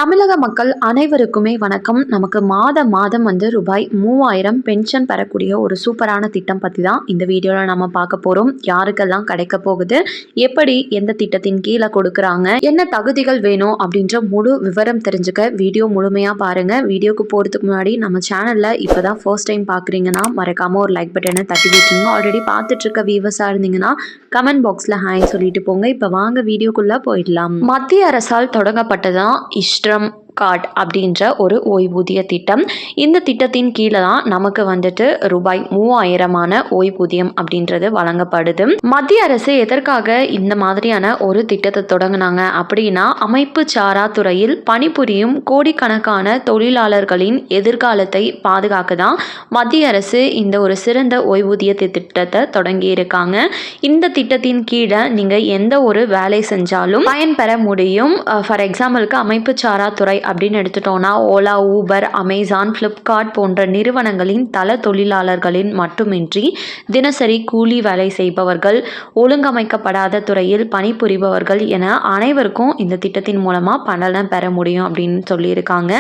தமிழக மக்கள் அனைவருக்குமே வணக்கம். நமக்கு மாதம் வந்து ரூபாய் 3000 பென்ஷன் பெறக்கூடிய ஒரு சூப்பரான திட்டம் பற்றி தான் இந்த வீடியோவில் நம்ம பார்க்க போகிறோம். யாருக்கெல்லாம் கிடைக்க போகுது, எப்படி எந்த திட்டத்தின் கீழே கொடுக்குறாங்க, என்ன தகுதிகள் வேணும் அப்படின்ற முழு விவரம் தெரிஞ்சுக்க வீடியோ முழுமையாக பாருங்கள். வீடியோக்கு போகிறதுக்கு முன்னாடி நம்ம சேனலில் இப்போ தான் ஃபர்ஸ்ட் டைம் பார்க்குறீங்கன்னா மறக்காமல் ஒரு லைக் பட்டனை தட்டி விட்டுருங்க. ஆல்ரெடி பார்த்துட்டு இருக்க வியூவர்ஸாக இருந்தீங்கன்னா கமெண்ட் பாக்ஸில் ஹாய் சொல்லிட்டு போங்க. இப்போ வாங்க வீடியோக்குள்ளே போயிடலாம். மத்திய அரசால் தொடங்கப்பட்டதான் இஷ்ரம் கார்டு அப்படின்ற ஒரு ஓய்வூதிய திட்டம். இந்த திட்டத்தின் கீழே தான் நமக்கு வந்துட்டு ரூபாய் 3000 ஓய்வூதியம் அப்படின்றது வழங்கப்படுது. மத்திய அரசு எதற்காக இந்த மாதிரியான ஒரு திட்டத்தை தொடங்கினாங்க அப்படின்னா, அமைப்பு சாரா துறையில் பணிபுரியும் கோடிக்கணக்கான தொழிலாளர்களின் எதிர்காலத்தை பாதுகாக்க தான் மத்திய அரசு இந்த ஒரு சிறந்த ஓய்வூதிய திட்டத்தை தொடங்கி இருக்காங்க. இந்த திட்டத்தின் கீழே நீங்கள் எந்த ஒரு வேலை செஞ்சாலும் பயன்பெற முடியும். ஃபார் எக்ஸாம்பிளுக்கு அமைப்பு சாரா துறை அப்படின்னு எடுத்துட்டோம்னா, ஓலா, ஊபர், அமேசான், ஃப்ளிப்கார்ட் போன்ற நிறுவனங்களின் தள தொழிலாளர்களின் மட்டுமின்றி தினசரி கூலி வேலை செய்பவர்கள், ஒழுங்கமைக்கப்படாத துறையில் பணிபுரிபவர்கள் என அனைவருக்கும் இந்த திட்டத்தின் மூலமாக பலனை பெற முடியும் அப்படின்னு சொல்லியிருக்காங்க.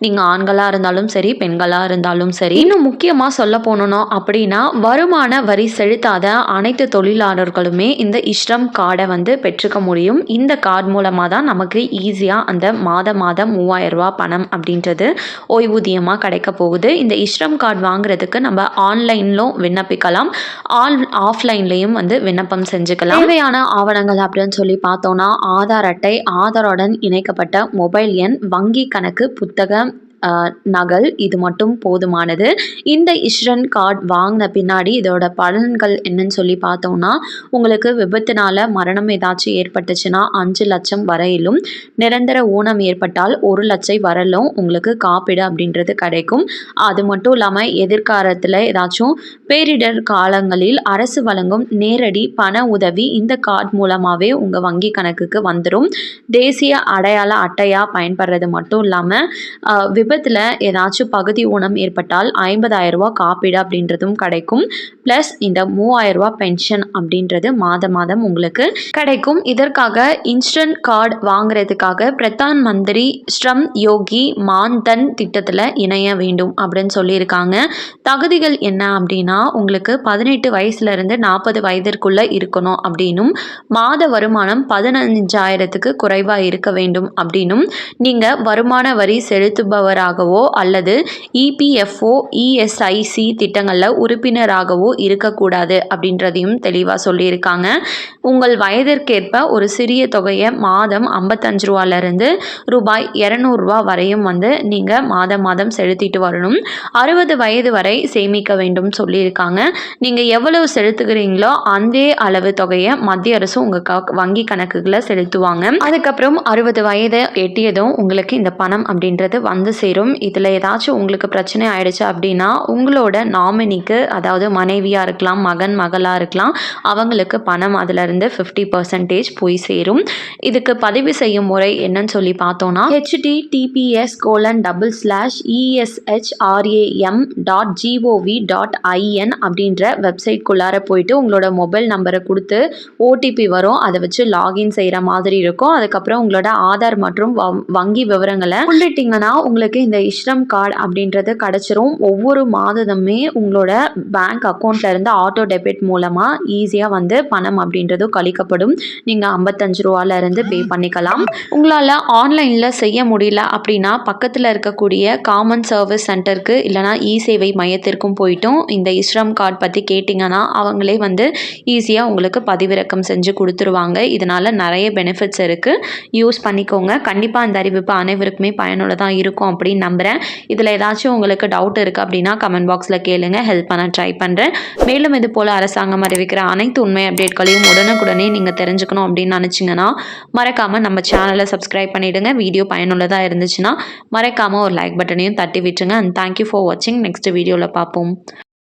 நீங்கள் ஆண்களாக இருந்தாலும் சரி, பெண்களாக இருந்தாலும் சரி. இன்னும் முக்கியமாக சொல்ல போனோம் அப்படின்னா, வருமான வரி செலுத்தாத அனைத்து தொழிலாளர்களுமே இந்த இஷ்ரம் கார்டை வந்து பெற்றுக்க முடியும். இந்த கார்டு மூலமாக தான் நமக்கு ஈஸியாக அந்த மாதம் 3000 ரூபா பணம் அப்படின்றது ஓய்வூதியமாக கிடைக்க போகுது. இந்த இஷ்ரம் கார்டு வாங்குறதுக்கு நம்ம ஆன்லைன்லும் விண்ணப்பிக்கலாம், ஆஃப்லைன்லையும் வந்து விண்ணப்பம் செஞ்சுக்கலாம். தேவையான ஆவணங்கள் அப்படின்னு சொல்லி பார்த்தோம்னா, ஆதார் அட்டை, ஆதாருடன் இணைக்கப்பட்ட மொபைல் எண், வங்கி கணக்கு புத்தகம் நகல், இது மட்டும் போதுமானது. இந்த இஷ்ரன் கார்டு வாங்கின பின்னாடி இதோட பலன்கள் என்னன்னு சொல்லி பார்த்தோம்னா, உங்களுக்கு விபத்துனால மரணம் ஏதாச்சும் ஏற்பட்டுச்சுன்னா 5 லட்சம் வரையிலும், நிரந்தர ஊனம் ஏற்பட்டால் 1 லட்சம் வரலும் உங்களுக்கு காப்பீடு அப்படின்றது கிடைக்கும். அது மட்டும் இல்லாமல் எதிர்காலத்தில் ஏதாச்சும் பேரிடர் காலங்களில் அரசு வழங்கும் நேரடி பண உதவி இந்த கார்டு மூலமாகவே உங்கள் வங்கி கணக்குக்கு வந்துடும். தேசிய அடையாள அட்டையாக பயன்படுறது மட்டும் இல்லாமல் விபத்தில் ஏதாச்சும் பகுதி ஊனம் ஏற்பட்டால் 50,000 ரூபா காப்பீடு அப்படின்றதும் கிடைக்கும். ப்ளஸ் இந்த 3000 ரூபா பென்ஷன் அப்படின்றது மாதம் உங்களுக்கு கிடைக்கும். இதற்காக இன்ஸ்டன்ட் கார்டு வாங்குறதுக்காக பிரதான் மந்திரி ஸ்ரம் யோகி மான்தன் திட்டத்தில் இணைய வேண்டும் அப்படின்னு சொல்லியிருக்காங்க. தகுதிகள் என்ன அப்படின்னா, உங்களுக்கு 18 வயசுலேருந்து 40 வயதிற்குள்ளே இருக்கணும் அப்படின்னும், மாத வருமானம் 15,000க்கு குறைவாக இருக்க வேண்டும் அப்படின்னும், நீங்கள் வருமான வரி செலுத்துபவர் அல்லது EPFO, ESIC திட்டங்களில் உறுப்பினராகவோ இருக்கக்கூடாது அப்படின்றதையும் தெளிவாக சொல்லியிருக்காங்க. உங்கள் வயதிற்கேற்ப ஒரு சிறிய தொகையை மாதம் 55 ரூபாயிலிருந்து ரூபாய் 200 ரூபா வரையும் வந்து நீங்கள் மாதம் செலுத்திட்டு வரணும். 60 வயது வரை சேமிக்க வேண்டும் சொல்லியிருக்காங்க. நீங்கள் எவ்வளவு செலுத்துகிறீங்களோ அந்த அளவு தொகையை மத்திய அரசு உங்கள் வங்கி கணக்குகளை செலுத்துவாங்க. அதுக்கப்புறம் 60 வயது எட்டியதும் உங்களுக்கு இந்த பணம் அப்படின்றது வந்து சேரும். இதில் ஏதாச்சும் உங்களுக்கு பிரச்சனை ஆயிடுச்சு அப்படின்னா, உங்களோட நாமினிக்கு, அதாவது மனைவியாக இருக்கலாம், மகன் மகளாக இருக்கலாம், அவங்களுக்கு பணம் அதிலிருந்து 50% போய் சேரும். இதுக்கு பதிவு செய்யும் முறை என்னன்னு சொல்லி பார்த்தோம்னா, https://eshram.gov.in அப்படின்ற வெப்சைட்குள்ளார போயிட்டு உங்களோட மொபைல் நம்பரை கொடுத்து OTP வரும், அதை வச்சு லாகின் செய்கிற மாதிரி இருக்கும். அதுக்கப்புறம் உங்களோட ஆதார் மற்றும் வங்கி விவரங்களை உள்ளிட்டிங்கன்னா உங்களுக்கு இந்த இஷ்ரம் கார்டு அப்படின்றது கிடைச்சிரும். ஒவ்வொரு மாதமே உங்களோட பேங்க் அக்கௌண்ட்ல இருந்து ஆட்டோ டெபிட் மூலமா ஈஸியாக வந்து பணம் அப்படின்றதும் கழிக்கப்படும். நீங்கள் 55 ரூபாயில இருந்து பே பண்ணிக்கலாம். உங்களால் ஆன்லைனில் செய்ய முடியல அப்படின்னா, பக்கத்தில் இருக்கக்கூடிய காமன் சர்வீஸ் சென்டருக்கு இல்லைனா சேவை மையத்திற்கும் போயிட்டும் இந்த இஷ்ரம் கார்டு பற்றி கேட்டிங்கன்னா அவங்களே வந்து ஈஸியாக உங்களுக்கு பதிவிறக்கம் செஞ்சு கொடுத்துருவாங்க. இதனால் நிறைய பெனிஃபிட்ஸ் இருக்குது, யூஸ் பண்ணிக்கோங்க. கண்டிப்பாக இந்த அறிவிப்பு அனைவருக்குமே பயனுள்ளதாக இருக்கும் அப்படின்னு நம்புகிறேன். இதில் ஏதாச்சும் உங்களுக்கு டவுட் இருக்குது அப்படின்னா கமெண்ட் பாக்ஸில் கேளுங்க, ஹெல்ப் பண்ண ட்ரை பண்ணுறேன். மேலும் இது போல் அரசாங்கம் அறிவிக்கிற அனைத்து உண்மை அப்டேட்களையும் உடனுக்குடனே நீங்கள் தெரிஞ்சுக்கணும் அப்படின்னு நினச்சிங்கன்னா மறக்காமல் நம்ம சேனலை சப்ஸ்கிரைப் பண்ணிவிடுங்க. வீடியோ பயனுள்ளதாக இருந்துச்சுன்னா மறக்காமல் ஒரு லைக் பட்டனையும் தட்டி விட்டுருங்க. அண்ட் தேங்க்யூ ஃபார் வாட்சிங். நெக்ஸ்ட் வீடியோவில் பார்ப்போம்.